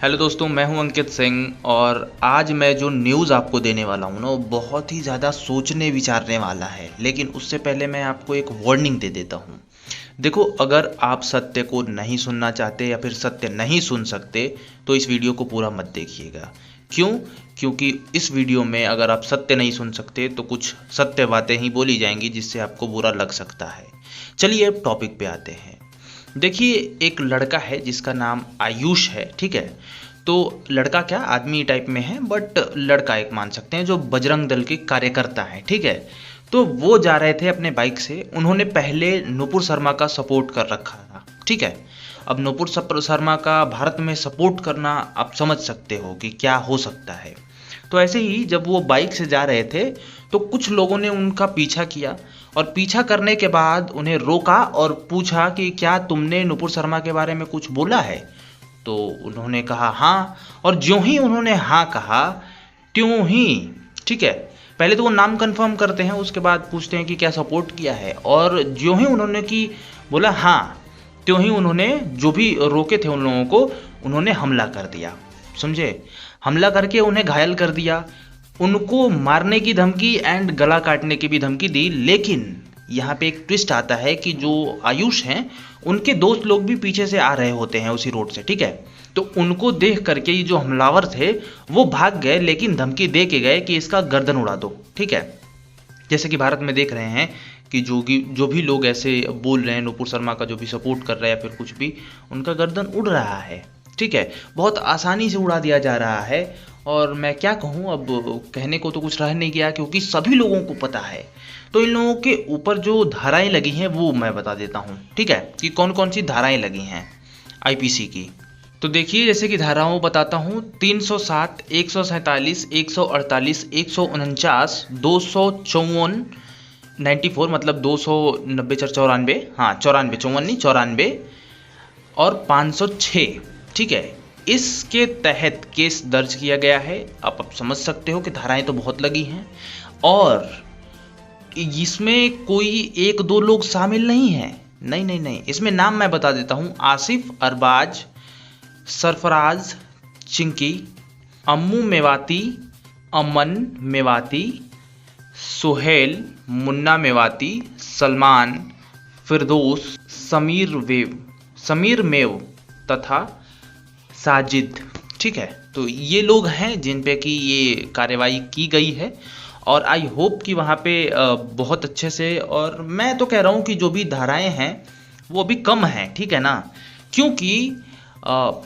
Hello दोस्तों, मैं हूं अंकित सिंह और आज मैं जो न्यूज़ आपको देने वाला हूं ना वो बहुत ही ज़्यादा सोचने विचारने वाला है। लेकिन उससे पहले मैं आपको एक वार्निंग दे देता हूं। देखो, अगर आप सत्य को नहीं सुनना चाहते या फिर सत्य नहीं सुन सकते तो इस वीडियो को पूरा मत देखिएगा। क्यों? क्योंकि इस वीडियो में अगर आप सत्य नहीं सुन सकते तो कुछ सत्य बातें ही बोली जाएंगी जिससे आपको बुरा लग सकता है। चलिए अब टॉपिक पे आते हैं। देखिए, एक लड़का है जिसका नाम आयुष है, ठीक है। तो लड़का क्या आदमी टाइप में है, बट लड़का एक मान सकते हैं, जो बजरंग दल के कार्यकर्ता है, ठीक है। तो वो जा रहे थे अपने बाइक से। उन्होंने पहले नुपुर शर्मा का सपोर्ट कर रखा था, ठीक है। अब नुपुर शर्मा का भारत में सपोर्ट करना आप समझ सकते हो कि क्या हो सकता है। तो ऐसे ही जब वो बाइक से जा रहे थे तो कुछ लोगों ने उनका पीछा किया और पीछा करने के बाद उन्हें रोका और पूछा कि क्या तुमने नुपुर शर्मा के बारे में कुछ बोला है। तो उन्होंने कहा हाँ, और ज्यों ही उन्होंने हाँ कहा त्यों ही, ठीक है, पहले तो वो नाम कंफर्म करते हैं, उसके बाद पूछते हैं कि क्या सपोर्ट किया है, और ज्यों ही उन्होंने की बोला हाँ, त्यों ही उन्होंने जो भी रोके थे उन लोगों को उन्होंने हमला कर दिया। समझे? हमला करके उन्हें घायल कर दिया, उनको मारने की धमकी एंड गला काटने की भी धमकी दी। लेकिन यहाँ पे एक ट्विस्ट आता है कि जो आयुष हैं उनके दोस्त लोग भी पीछे से आ रहे होते हैं उसी रोड से, ठीक है। तो उनको देख करके ये जो हमलावर थे वो भाग गए, लेकिन धमकी दे के गए कि इसका गर्दन उड़ा दो, ठीक है। जैसे कि भारत में देख रहे हैं कि जो भी लोग ऐसे बोल रहे हैं, नुपुर शर्मा का जो भी सपोर्ट कर रहा है या फिर कुछ भी, उनका गर्दन उड़ रहा है, ठीक है। बहुत आसानी से उड़ा दिया जा रहा है। और मैं क्या कहूँ, अब कहने को तो कुछ रह नहीं गया क्योंकि सभी लोगों को पता है। तो इन लोगों के ऊपर जो धाराएं लगी हैं वो मैं बता देता हूँ, ठीक है, कि कौन कौन सी धाराएं लगी हैं आईपीसी की। तो देखिए, जैसे कि धाराओं बताता हूँ, 307, 147, 148, 149, 254, 94 मतलब 290, 94, हाँ 94, 54 नहीं 94, और 506, ठीक है। इसके तहत केस दर्ज किया गया है। आप समझ सकते हो कि धाराएं तो बहुत लगी हैं और इसमें कोई एक दो लोग शामिल नहीं हैं। नहीं नहीं नहीं, इसमें नाम मैं बता देता हूं। आसिफ, अरबाज, सरफराज, चिंकी, अम्मू मेवाती, अमन मेवाती, सुहेल, मुन्ना मेवाती, सलमान, फिरदौस, समीर मेव तथा साजिद, ठीक है। तो ये लोग हैं जिन पे कि ये कार्रवाई की गई है और आई होप कि वहाँ पे बहुत अच्छे से, और मैं तो कह रहा हूँ कि जो भी धाराएं हैं वो अभी कम हैं, ठीक है ना। क्योंकि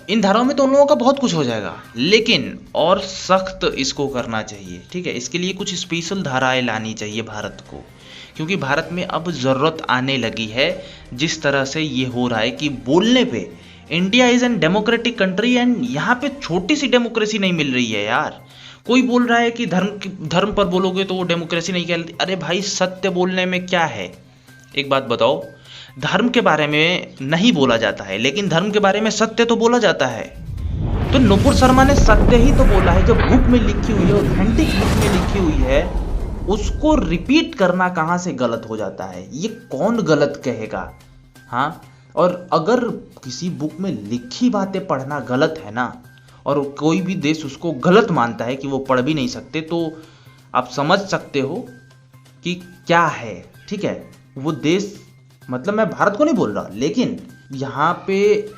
इन धाराओं में तो उन लोगों का बहुत कुछ हो जाएगा, लेकिन और सख्त इसको करना चाहिए, ठीक है। इसके लिए कुछ स्पेशल धाराएं लानी चाहिए भारत को, क्योंकि भारत में अब ज़रूरत आने लगी है। जिस तरह से ये हो रहा है कि बोलने पे India is an democratic country and यहाँ पे छोटी सी डेमोक्रेसी नहीं मिल रही है यार। कोई बोल रहा है कि धर्म पर बोलोगे तो वो डेमोक्रेसी नहीं कहलाती। अरे भाई, सत्य बोलने में क्या है? एक बात बताओ, धर्म के बारे में नहीं बोला जाता है लेकिन धर्म के बारे में सत्य तो बोला जाता है। तो नुपुर शर्मा ने सत्य ही तो बोला है। जब बुक में लिखी हुई है, ऑथेंटिक बुक में लिखी हुई है, उसको रिपीट करना कहाँ से गलत हो जाता है? ये कौन गलत कहेगा? हाँ, और अगर किसी बुक में लिखी बातें पढ़ना गलत है ना, और कोई भी देश उसको गलत मानता है कि वो पढ़ भी नहीं सकते, तो आप समझ सकते हो कि क्या है, ठीक है। वो देश, मतलब मैं भारत को नहीं बोल रहा, लेकिन यहाँ पे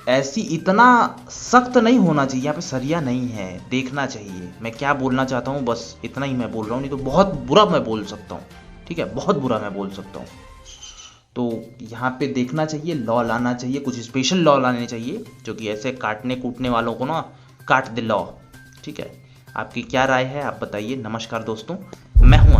ऐसी इतना सख्त नहीं होना चाहिए। यहाँ पे सरिया नहीं है, देखना चाहिए। मैं क्या बोलना चाहता हूँ बस इतना ही मैं बोल रहा हूँ, नहीं तो बहुत बुरा मैं बोल सकता हूँ, ठीक है, बहुत बुरा मैं बोल सकता हूँ। तो यहाँ पे देखना चाहिए, लॉ लाना चाहिए, कुछ स्पेशल लॉ लाने चाहिए जो कि ऐसे काटने कूटने वालों को ना काट दे लॉ, ठीक है। आपकी क्या राय है आप बताइए। नमस्कार दोस्तों, मैं हूँ